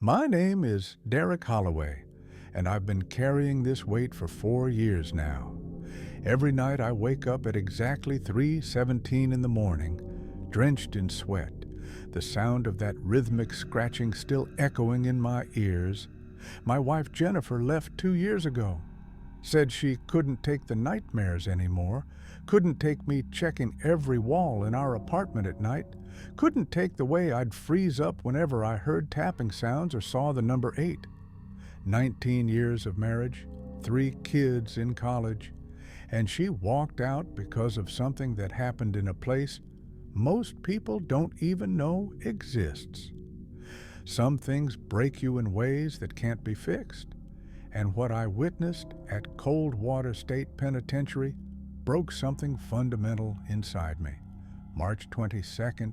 My name is Derek Holloway, and I've been carrying this weight for 4 years now. Every night I wake up at exactly 3:17 in the morning, drenched in sweat, the sound of that rhythmic scratching still echoing in my ears. My wife Jennifer left 2 years ago. Said she couldn't take the nightmares anymore, couldn't take me checking every wall in our apartment at night, couldn't take the way I'd freeze up whenever I heard tapping sounds or saw the number 8. 19 years of marriage, 3 kids in college, and she walked out because of something that happened in a place most people don't even know exists. Some things break you in ways that can't be fixed. And what I witnessed at Coldwater State Penitentiary broke something fundamental inside me. March 22nd,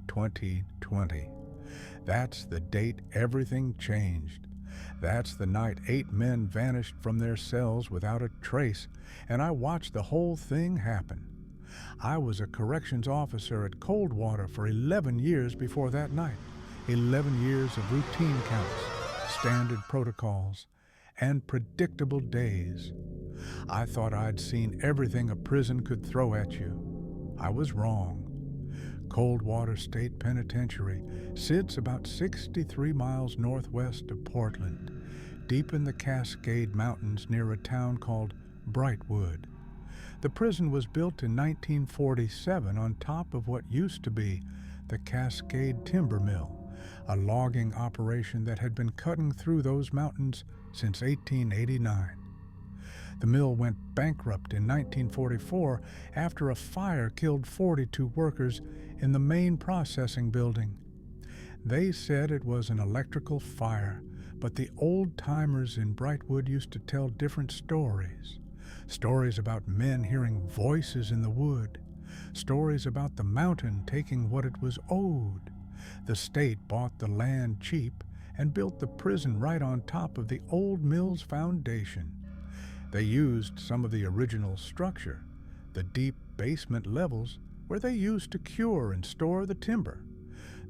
2020. That's the date everything changed. That's the night 8 men vanished from their cells without a trace, and I watched the whole thing happen. I was a corrections officer at Coldwater for 11 years before that night. 11 years of routine counts, standard protocols, and predictable days. I thought I'd seen everything a prison could throw at you. I was wrong. Coldwater State Penitentiary sits about 63 miles northwest of Portland, deep in the Cascade Mountains near a town called Brightwood. The prison was built in 1947 on top of what used to be the Cascade Timber Mill, a logging operation that had been cutting through those mountains since 1889. The mill went bankrupt in 1944 after a fire killed 42 workers in the main processing building. They said it was an electrical fire, but the old-timers in Brightwood used to tell different stories. Stories about men hearing voices in the wood. Stories about the mountain taking what it was owed. The state bought the land cheap and built the prison right on top of the old mill's foundation. They used some of the original structure, the deep basement levels where they used to cure and store the timber.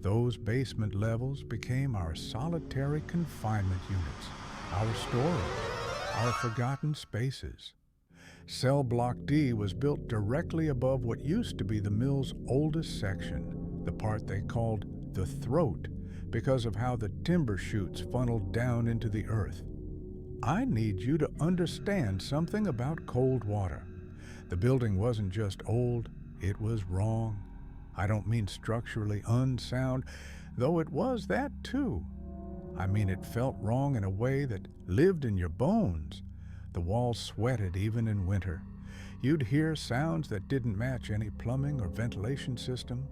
Those basement levels became our solitary confinement units, our storage, our forgotten spaces. Cell Block D was built directly above what used to be the mill's oldest section, the part they called the throat, because of how the timber chutes funneled down into the earth. I need you to understand something about Coldwater. The building wasn't just old, it was wrong. I don't mean structurally unsound, though it was that too. I mean it felt wrong in a way that lived in your bones. The walls sweated even in winter. You'd hear sounds that didn't match any plumbing or ventilation system.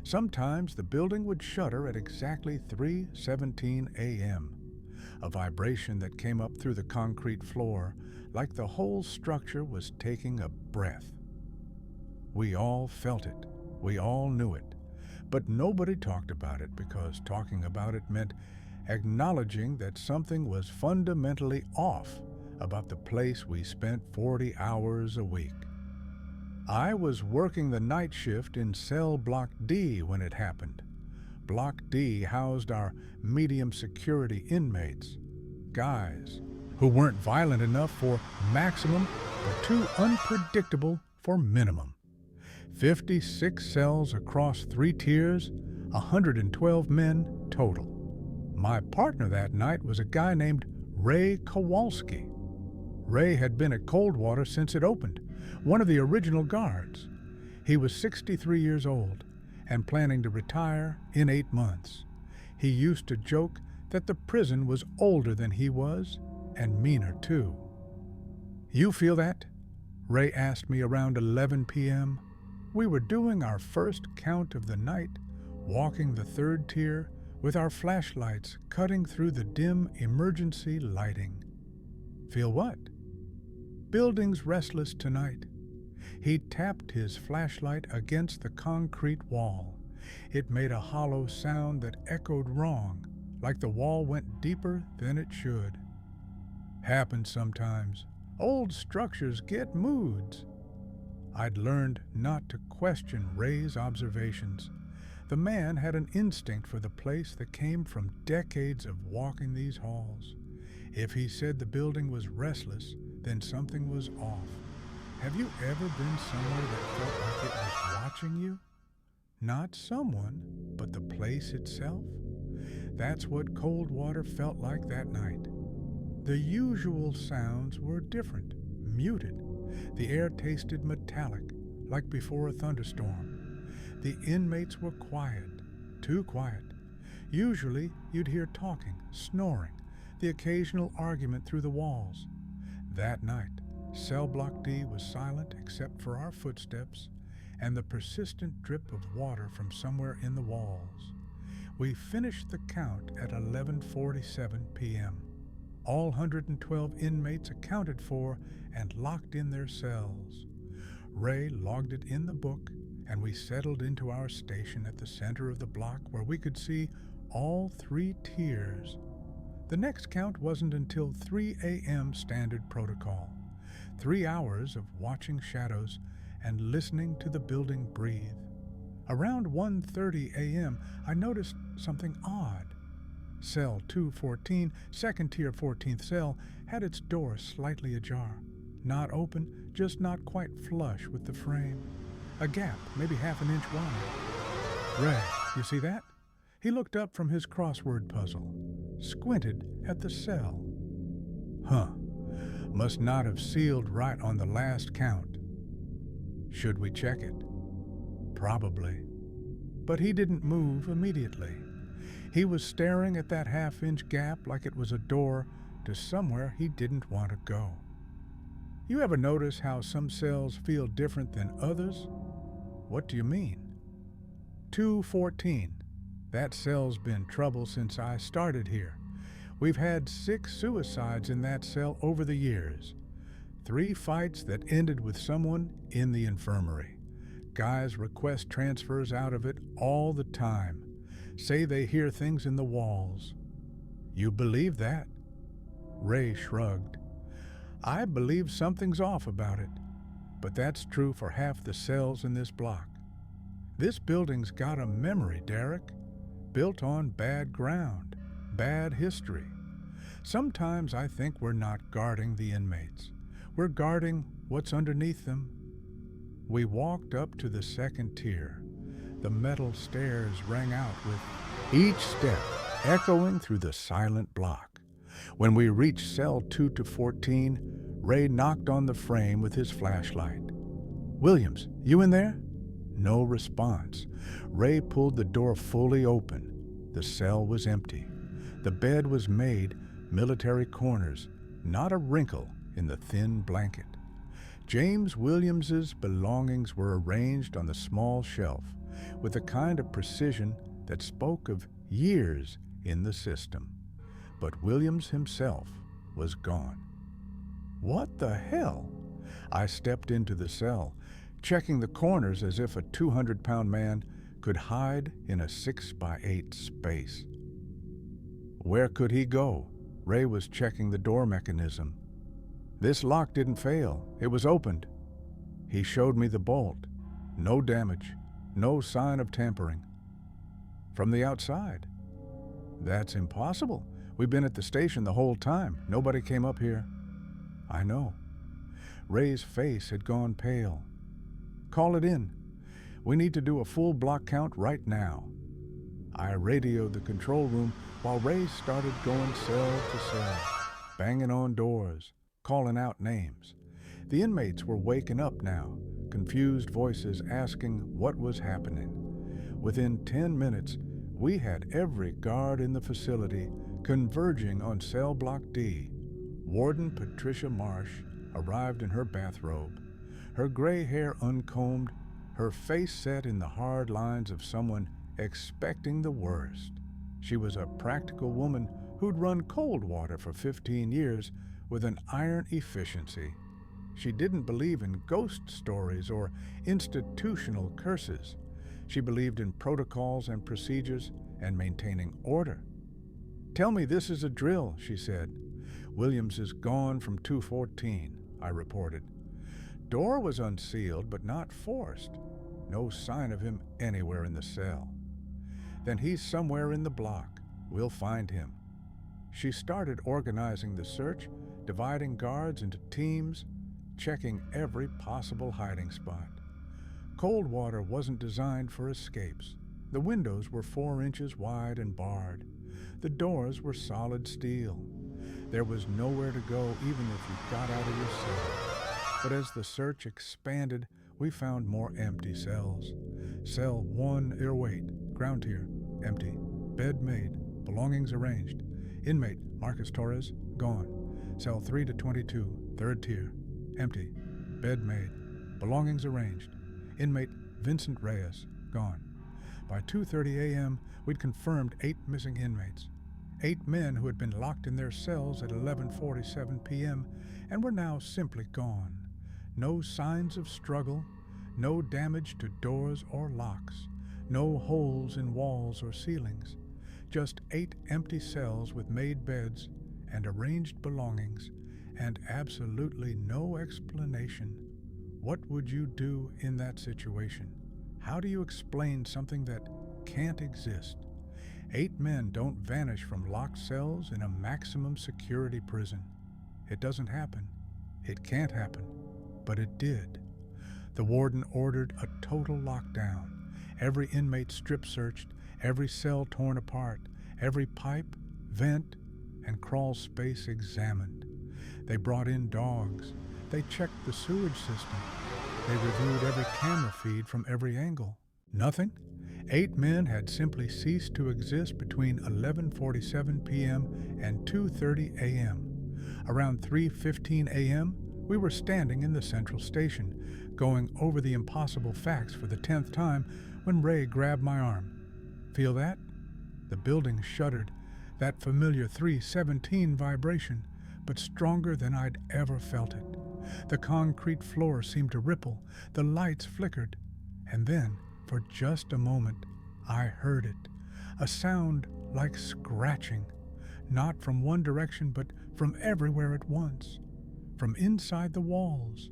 Sometimes the building would shudder at exactly 3:17 a.m., a vibration that came up through the concrete floor like the whole structure was taking a breath. We all felt it. We all knew it. But nobody talked about it because talking about it meant acknowledging that something was fundamentally off about the place we spent 40 hours a week. I was working the night shift in Cell Block D when it happened. Block D housed our medium security inmates, guys who weren't violent enough for maximum but too unpredictable for minimum. 56 cells across 3 tiers, 112 men total. My partner that night was a guy named Ray Kowalski. Ray had been at Coldwater since it opened, one of the original guards. He was 63 years old and planning to retire in 8 months. He used to joke that the prison was older than he was and meaner too. You feel that? Ray asked me around 11 p.m. We were doing our first count of the night, walking the 3rd tier with our flashlights cutting through the dim emergency lighting. Feel what? Building's restless tonight. He tapped his flashlight against the concrete wall. It made a hollow sound that echoed wrong, like the wall went deeper than it should. Happens sometimes. Old structures get moods. I'd learned not to question Ray's observations. The man had an instinct for the place that came from decades of walking these halls. If he said the building was restless, then something was off. Have you ever been somewhere that felt like it was watching you? Not someone, but the place itself? That's what Coldwater felt like that night. The usual sounds were different, muted. The air tasted metallic, like before a thunderstorm. The inmates were quiet, too quiet. Usually, you'd hear talking, snoring, the occasional argument through the walls. That night, cell block D was silent except for our footsteps and the persistent drip of water from somewhere in the walls. We finished the count at 11:47 p.m. All 112 inmates accounted for and locked in their cells. Ray logged it in the book, and we settled into our station at the center of the block where we could see all 3 tiers. The next count wasn't until 3 a.m. standard protocol. 3 hours of watching shadows and listening to the building breathe. Around 1:30 a.m., I noticed something odd. Cell 214, second tier 14th cell, had its door slightly ajar. Not open, just not quite flush with the frame. A gap, maybe half an inch wide. Ray, you see that? He looked up from his crossword puzzle, squinted at the cell. Huh. Must not have sealed right on the last count. Should we check it? Probably. But he didn't move immediately. He was staring at that half-inch gap like it was a door to somewhere he didn't want to go. You ever notice how some cells feel different than others? What do you mean? 214. That cell's been trouble since I started here. We've had 6 suicides in that cell over the years. 3 fights that ended with someone in the infirmary. Guys request transfers out of it all the time. Say they hear things in the walls. You believe that? Ray shrugged. I believe something's off about it, but that's true for half the cells in this block. This building's got a memory, Derek, built on bad ground, bad history. Sometimes I think we're not guarding the inmates. We're guarding what's underneath them. We walked up to the second tier. The metal stairs rang out with each step echoing through the silent block. When we reached cell 2 to 14, Ray knocked on the frame with his flashlight. Williams, you in there? No response. Ray pulled the door fully open. The cell was empty. The bed was made military corners, not a wrinkle in the thin blanket. James Williams's belongings were arranged on the small shelf with a kind of precision that spoke of years in the system. But Williams himself was gone. What the hell? I stepped into the cell, checking the corners as if a 200-pound man could hide in a 6x8 space. Where could he go? Ray was checking the door mechanism. This lock didn't fail. It was opened. He showed me the bolt. No damage. No sign of tampering. From the outside. That's impossible. We've been at the station the whole time. Nobody came up here. I know. Ray's face had gone pale. Call it in. We need to do a full block count right now. I radioed the control room while Ray started going cell to cell, banging on doors, calling out names. The inmates were waking up now, confused voices asking what was happening. Within 10 minutes, we had every guard in the facility converging on cell block D. Warden Patricia Marsh arrived in her bathrobe, her gray hair uncombed, her face set in the hard lines of someone expecting the worst. She was a practical woman who'd run Coldwater for 15 years with an iron efficiency. She didn't believe in ghost stories or institutional curses. She believed in protocols and procedures and maintaining order. Tell me this is a drill, she said. Williams is gone from 214, I reported. Door was unsealed but not forced. No sign of him anywhere in the cell. Then he's somewhere in the block. We'll find him." She started organizing the search, dividing guards into teams, checking every possible hiding spot. Coldwater wasn't designed for escapes. The windows were 4 inches wide and barred. The doors were solid steel. There was nowhere to go even if you got out of your cell. But as the search expanded, we found more empty cells. Cell 1, airweight, ground tier, empty. Bed made, belongings arranged. Inmate Marcus Torres, gone. Cell 3 to 22, third tier, empty. Bed made, belongings arranged. Inmate Vincent Reyes, gone. By 2:30 a.m., we'd confirmed 8 missing inmates. 8 men who had been locked in their cells at 11:47 p.m. and were now simply gone. No signs of struggle, no damage to doors or locks, no holes in walls or ceilings. Just 8 empty cells with made beds and arranged belongings, and absolutely no explanation. What would you do in that situation? How do you explain something that can't exist? 8 men don't vanish from locked cells in a maximum security prison. It doesn't happen. It can't happen. But it did. The warden ordered a total lockdown. Every inmate strip searched, every cell torn apart, every pipe, vent, and crawl space examined. They brought in dogs. They checked the sewage system. They reviewed every camera feed from every angle. Nothing? 8 men had simply ceased to exist between 11:47 p.m. and 2:30 a.m. Around 3:15 a.m., we were standing in the central station, going over the impossible facts for the 10th time when Ray grabbed my arm. Feel that? The building shuddered, that familiar 317 vibration, but stronger than I'd ever felt it. The concrete floor seemed to ripple, the lights flickered, and then, for just a moment, I heard it, a sound like scratching, not from one direction but from everywhere at once, from inside the walls.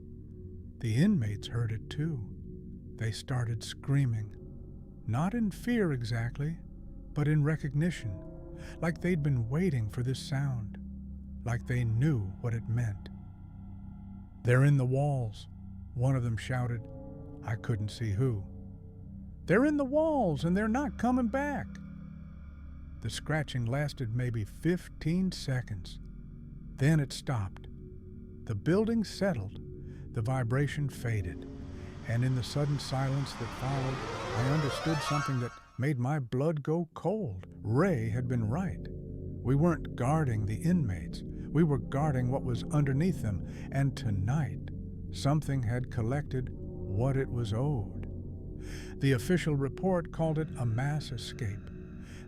The inmates heard it too. They started screaming, not in fear exactly, but in recognition, like they'd been waiting for this sound, like they knew what it meant. "They're in the walls," one of them shouted. I couldn't see who. "They're in the walls and they're not coming back." The scratching lasted maybe 15 seconds. Then it stopped. The building settled. The vibration faded. And in the sudden silence that followed, I understood something that made my blood go cold. Ray had been right. We weren't guarding the inmates. We were guarding what was underneath them, and tonight, something had collected what it was owed. The official report called it a mass escape.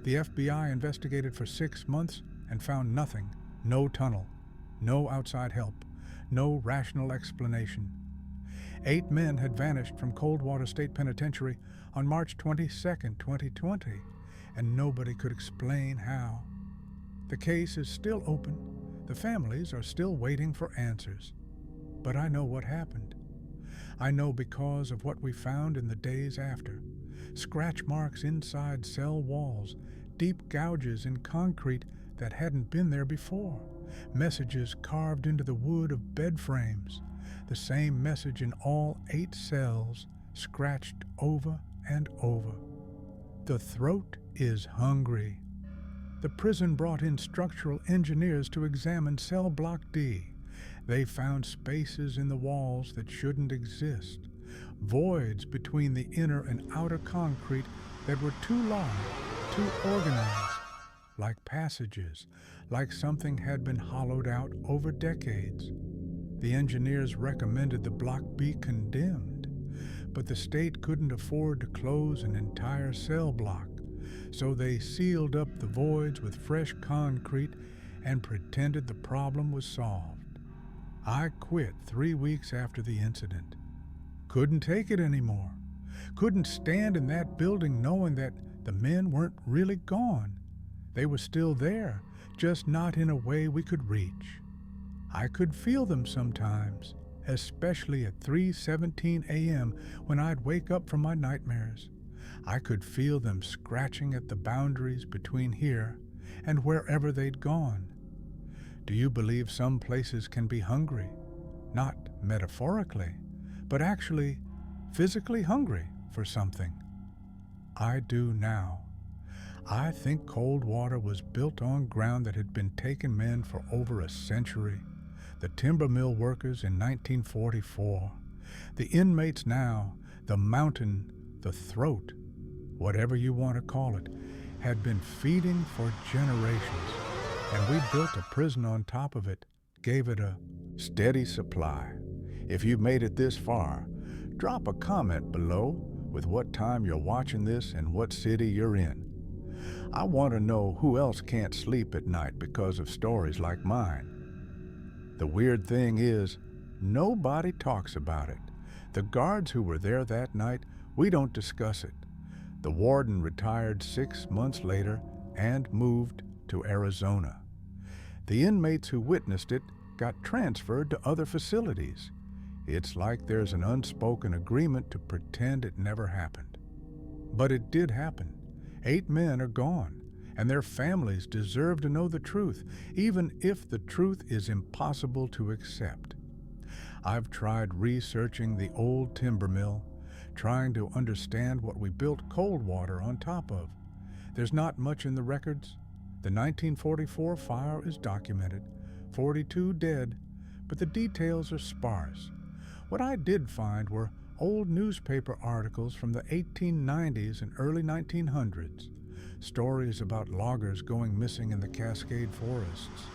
The FBI investigated for 6 months and found nothing. No tunnel, no outside help, no rational explanation. 8 men had vanished from Coldwater State Penitentiary on March 22, 2020, and nobody could explain how. The case is still open. The families are still waiting for answers. But I know what happened. I know because of what we found in the days after. Scratch marks inside cell walls, deep gouges in concrete that hadn't been there before, messages carved into the wood of bed frames, the same message in all 8 cells, scratched over and over. The throat is hungry. The prison brought in structural engineers to examine cell block D. They found spaces in the walls that shouldn't exist, voids between the inner and outer concrete that were too large, too organized, like passages, like something had been hollowed out over decades. The engineers recommended the block be condemned, but the state couldn't afford to close an entire cell block, so they sealed up the voids with fresh concrete and pretended the problem was solved. I quit 3 weeks after the incident. Couldn't take it anymore. Couldn't stand in that building knowing that the men weren't really gone. They were still there, just not in a way we could reach. I could feel them sometimes, especially at 3:17 a.m. when I'd wake up from my nightmares. I could feel them scratching at the boundaries between here and wherever they'd gone. Do you believe some places can be hungry? Not metaphorically, but actually physically hungry for something. I do now. I think Coldwater was built on ground that had been taken men for over a century. The timber mill workers in 1944, the inmates now, the mountain, the throat, whatever you want to call it, had been feeding for generations, and we built a prison on top of it, gave it a steady supply. If you've made it this far, drop a comment below with what time you're watching this and what city you're in. I want to know who else can't sleep at night because of stories like mine. The weird thing is, nobody talks about it. The guards who were there that night, we don't discuss it. The warden retired 6 months later and moved to Arizona. The inmates who witnessed it got transferred to other facilities. It's like there's an unspoken agreement to pretend it never happened. But it did happen. 8 men are gone, and their families deserve to know the truth, even if the truth is impossible to accept. I've tried researching the old timber mill, trying to understand what we built Coldwater on top of. There's not much in the records. The 1944 fire is documented, 42 dead, but the details are sparse. What I did find were old newspaper articles from the 1890s and early 1900s, stories about loggers going missing in the Cascade forests,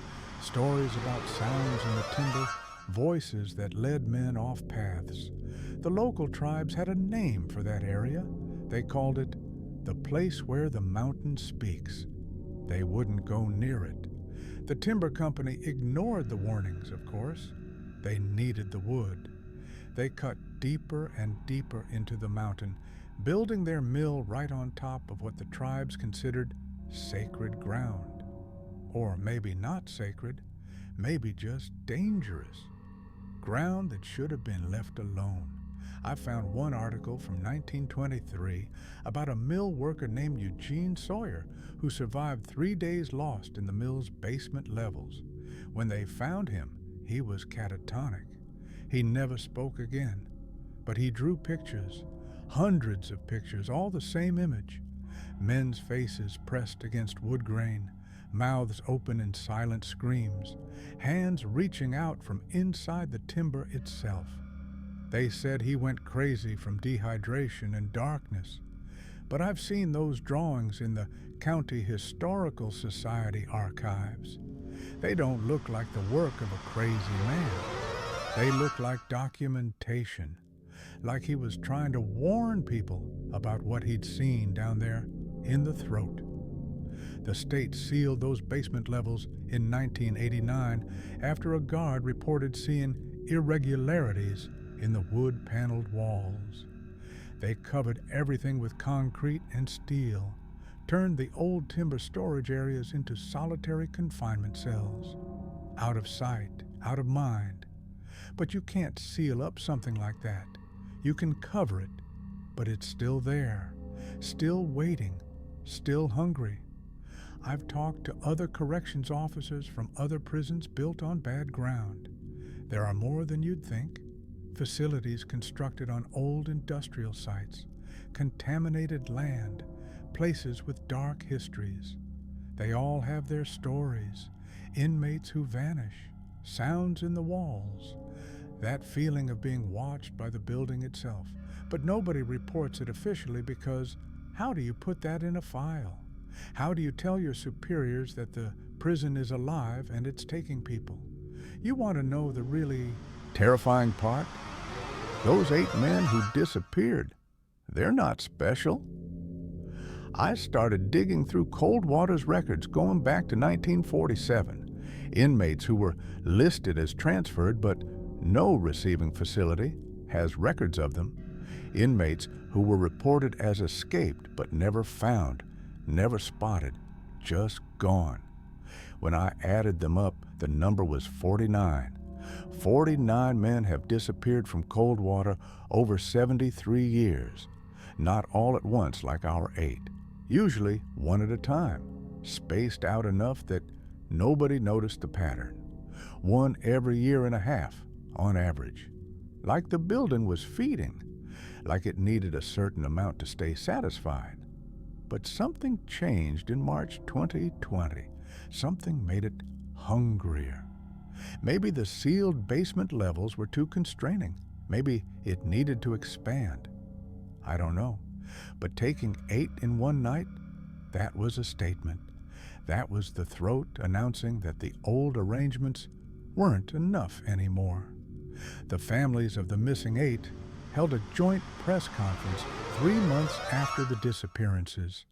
stories about sounds in the timber, voices that led men off paths. The local tribes had a name for that area. They called it the place where the mountain speaks. They wouldn't go near it. The timber company ignored the warnings, of course. They needed the wood. They cut deeper and deeper into the mountain, building their mill right on top of what the tribes considered sacred ground. Or maybe not sacred, maybe just dangerous. Ground that should have been left alone. I found one article from 1923 about a mill worker named Eugene Sawyer who survived 3 days lost in the mill's basement levels. When they found him, he was catatonic. He never spoke again, but he drew pictures, hundreds of pictures, all the same image. Men's faces pressed against wood grain, mouths open in silent screams, hands reaching out from inside the timber itself. They said he went crazy from dehydration and darkness. But I've seen those drawings in the County Historical Society archives. They don't look like the work of a crazy man. They look like documentation, like he was trying to warn people about what he'd seen down there in the throat. The state sealed those basement levels in 1989 after a guard reported seeing irregularities in the wood-paneled walls. They covered everything with concrete and steel, turned the old timber storage areas into solitary confinement cells. Out of sight, out of mind. But you can't seal up something like that. You can cover it, but it's still there, still waiting, still hungry. I've talked to other corrections officers from other prisons built on bad ground. There are more than you'd think. Facilities constructed on old industrial sites, contaminated land, places with dark histories. They all have their stories, inmates who vanish, sounds in the walls, that feeling of being watched by the building itself. But nobody reports it officially because how do you put that in a file? How do you tell your superiors that the prison is alive and it's taking people? You want to know the really terrifying part? Those 8 men who disappeared, they're not special. I started digging through Coldwater's records going back to 1947. Inmates who were listed as transferred but no receiving facility has records of them. Inmates who were reported as escaped but never found, never spotted, just gone. When I added them up, the number was 49. 49 men have disappeared from Coldwater over 73 years. Not all at once like our 8, usually one at a time, spaced out enough that nobody noticed the pattern. One every year and a half, on average. Like the building was feeding, like it needed a certain amount to stay satisfied. But something changed in March 2020. Something made it hungrier. Maybe the sealed basement levels were too constraining. Maybe it needed to expand. I don't know. But taking 8 in one night, that was a statement. That was the throat announcing that the old arrangements weren't enough anymore. The families of the missing 8 held a joint press conference 3 months after the disappearances.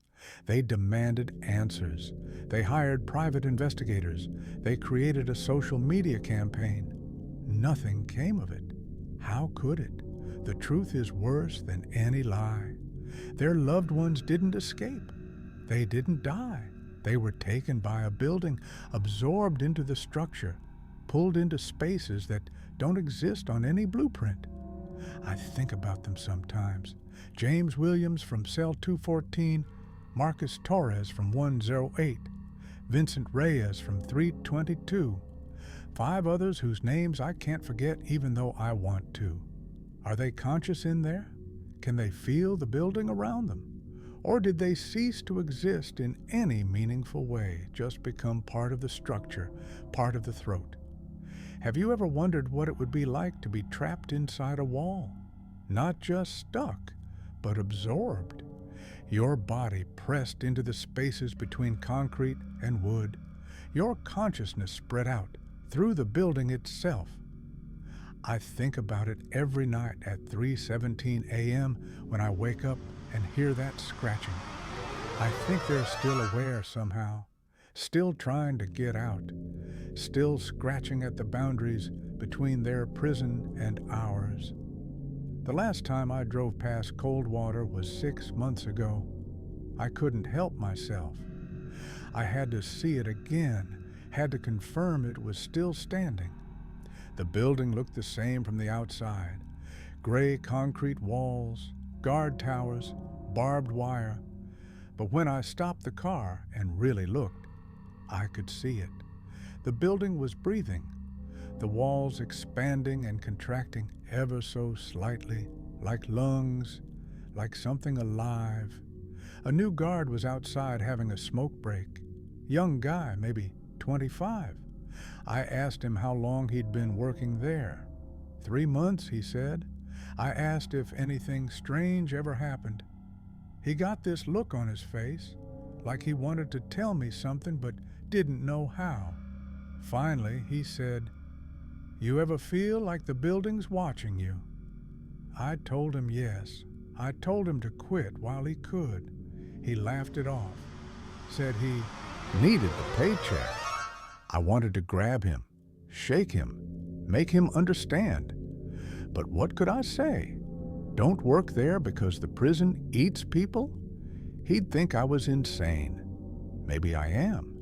They demanded answers. They hired private investigators. They created a social media campaign. Nothing came of it. How could it? The truth is worse than any lie. Their loved ones didn't escape. They didn't die. They were taken by a building, absorbed into the structure, pulled into spaces that don't exist on any blueprint. I think about them sometimes. James Williams from Cell 214, Marcus Torres from 108, Vincent Reyes from 322, 5 others whose names I can't forget even though I want to. Are they conscious in there? Can they feel the building around them? Or did they cease to exist in any meaningful way, just become part of the structure, part of the throat? Have you ever wondered what it would be like to be trapped inside a wall? Not just stuck, but absorbed. Your body pressed into the spaces between concrete and wood. Your consciousness spread out through the building itself. I think about it every night at 3:17 a.m. when I wake up and hear that scratching. I think they're still aware somehow, still trying to get out, still scratching at the boundaries between their prison and ours. The last time I drove past Coldwater was 6 months ago. I couldn't help myself. I had to see it again, had to confirm it was still standing. The building looked the same from the outside. Gray concrete walls, guard towers, barbed wire. But when I stopped the car and really looked, I could see it. The building was breathing, the walls expanding and contracting ever so slightly, like lungs, like something alive. A new guard was outside having a smoke break. Young guy, maybe 25. I asked him how long he'd been working there. 3 months, he said. I asked if anything strange ever happened. He got this look on his face, like he wanted to tell me something but didn't know how. Finally, he said, "You ever feel like the building's watching you?" I told him yes. I told him to quit while he could. He laughed it off, said he needed the paycheck. I wanted to grab him, shake him, make him understand. But what could I say? Don't work there because the prison eats people? He'd think I was insane. Maybe I am.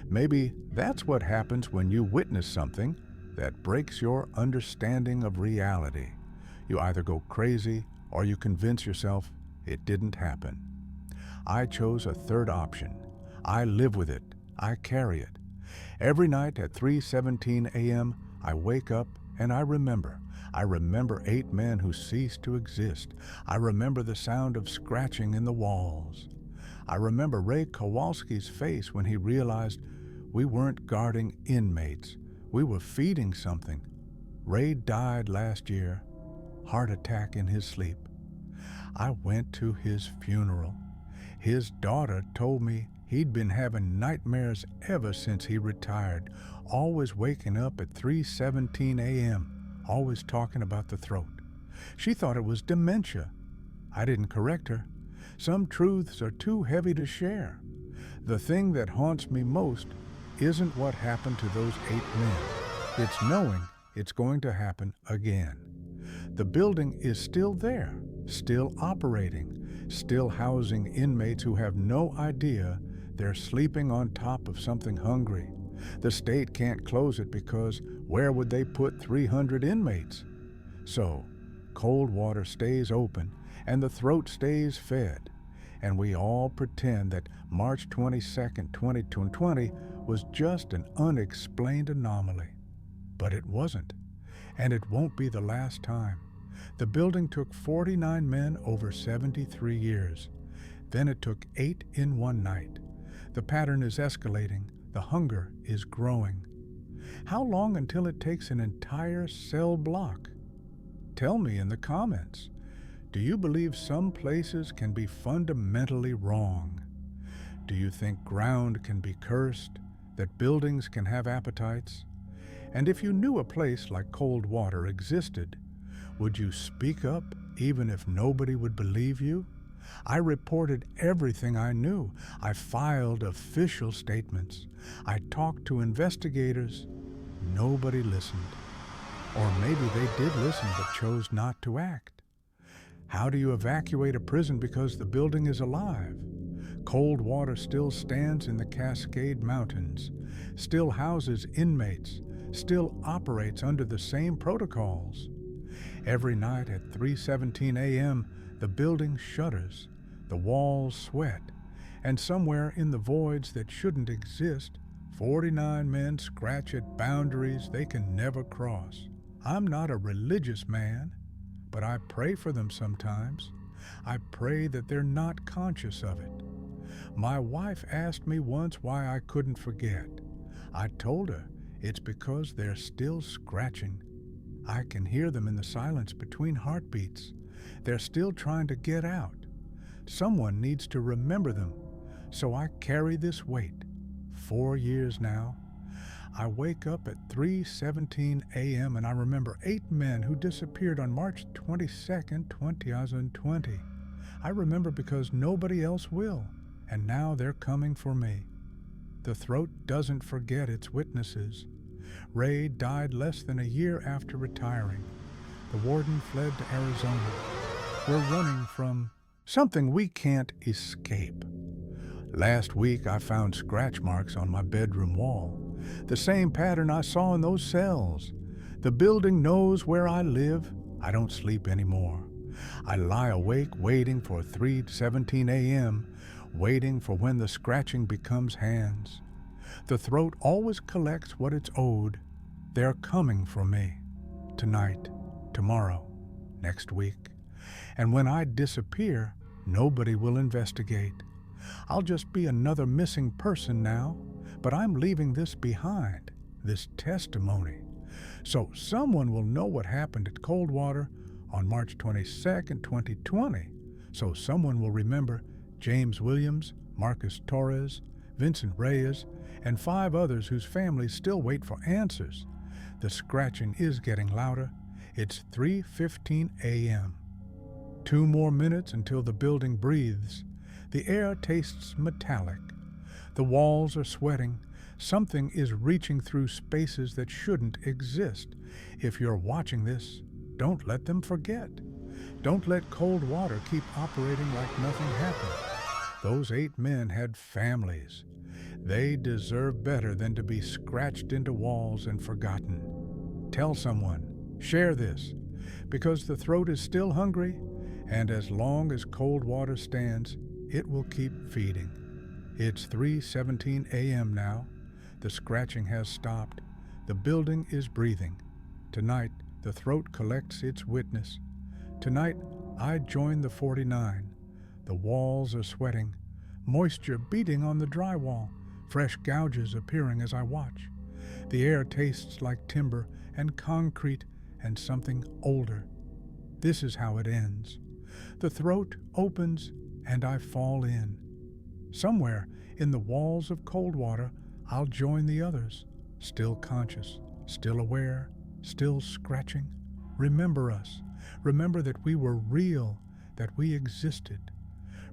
Maybe that's what happens when you witness something that breaks your understanding of reality. You either go crazy or you convince yourself it didn't happen. I chose a third option. I live with it. I carry it. Every night at 3:17 a.m., I wake up and I remember. I remember 8 men who ceased to exist. I remember the sound of scratching in the walls. I remember Ray Kowalski's face when he realized we weren't guarding inmates. We were feeding something. Ray died last year, heart attack in his sleep. I went to his funeral. His daughter told me he'd been having nightmares ever since he retired, always waking up at 3:17 a.m., always talking about the throat. She thought it was dementia. I didn't correct her. Some truths are too heavy to share. The thing that haunts me most isn't what happened to those 8 men. It's knowing it's going to happen again. The building is still there, still operating, still housing inmates who have no idea they're sleeping on top of something hungry. The state can't close it because where would they put 300 inmates? So, Coldwater stays open, and the throat stays fed, and we all pretend that March 22nd, 2020 was just an unexplained anomaly. But it wasn't, and it won't be the last time. The building took 49 men over 73 years. Then it took 8 in one night. The pattern is escalating. The hunger is growing. How long until it takes an entire cell block? Tell me in the comments. Do you believe some places can be fundamentally wrong? Do you think ground can be cursed, that buildings can have appetites? And if you knew a place like Coldwater existed, would you speak up even if nobody would believe you? I reported everything I knew. I filed official statements. I talked to investigators. Nobody listened. Or maybe they did listen but chose not to act. How do you evacuate a prison because the building is alive? Coldwater still stands in the Cascade Mountains, still houses inmates, still operates under the same protocols. Every night at 3:17 a.m., the building shudders, the walls sweat, and somewhere in the voids that shouldn't exist, 49 men scratch at boundaries they can never cross. I'm not a religious man, but I pray for them sometimes. I pray that they're not conscious of it. My wife asked me once why I couldn't forget. I told her it's because they're still scratching. I can hear them in the silence between heartbeats. They're still trying to get out. Someone needs to remember them, so I carry this weight. 4 years now. I wake up at 3:17 a.m. and I remember 8 men who disappeared on March 22nd, 2020. I remember because nobody else will, and now they're coming for me. The throat doesn't forget its witnesses. Ray died less than a year after retiring. The warden fled to Arizona. We're running from something we can't escape. Last week I found scratch marks on my bedroom wall, the same pattern I saw in those cells. The building knows where I live. I don't sleep anymore. I lie awake waiting for 3:17 a.m., waiting for when the scratching becomes hands. The throat always collects what it's owed. They're coming for me. Tonight, tomorrow, next week. And when I disappear, nobody will investigate. I'll just be another missing person now, but I'm leaving this behind, this testimony. So someone will know what happened at Coldwater on March 22nd, 2020. So someone will remember James Williams, Marcus Torres, Vincent Reyes, and 5 others whose families still wait for answers. The scratching is getting louder. It's 3:15 a.m. 2 more minutes until the building breathes. The air tastes metallic. The walls are sweating. Something is reaching through spaces that shouldn't exist. If you're watching this, don't let them forget. Don't let Coldwater keep operating like nothing happened. Those 8 men had families. They deserve better than to be scratched into walls and forgotten. Tell someone. Share this. Because the throat is still hungry, and as long as Coldwater stands, it will keep feeding. It's 3:17 a.m. now. The scratching has stopped. The building is breathing. Tonight, the throat collects its witness. Tonight, I join the 49. The walls are sweating, moisture beating on the drywall, fresh gouges appearing as I watch. The air tastes like timber and concrete and something older. This is how it ends. The throat opens and I fall in. Somewhere in the walls of Coldwater, I'll join the others, still conscious, still aware, still scratching. Remember us. Remember that we were real, that we existed.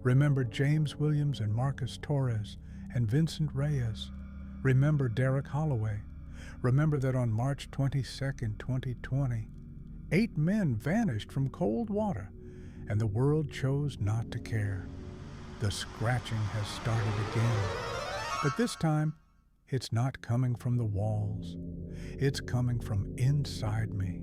Remember James Williams and Marcus Torres and Vincent Reyes. Remember Derek Holloway. Remember that on March 22nd, 2020, 8 men vanished from Coldwater, and the world chose not to care. The scratching has started again, but this time it's not coming from the walls. It's coming from inside me.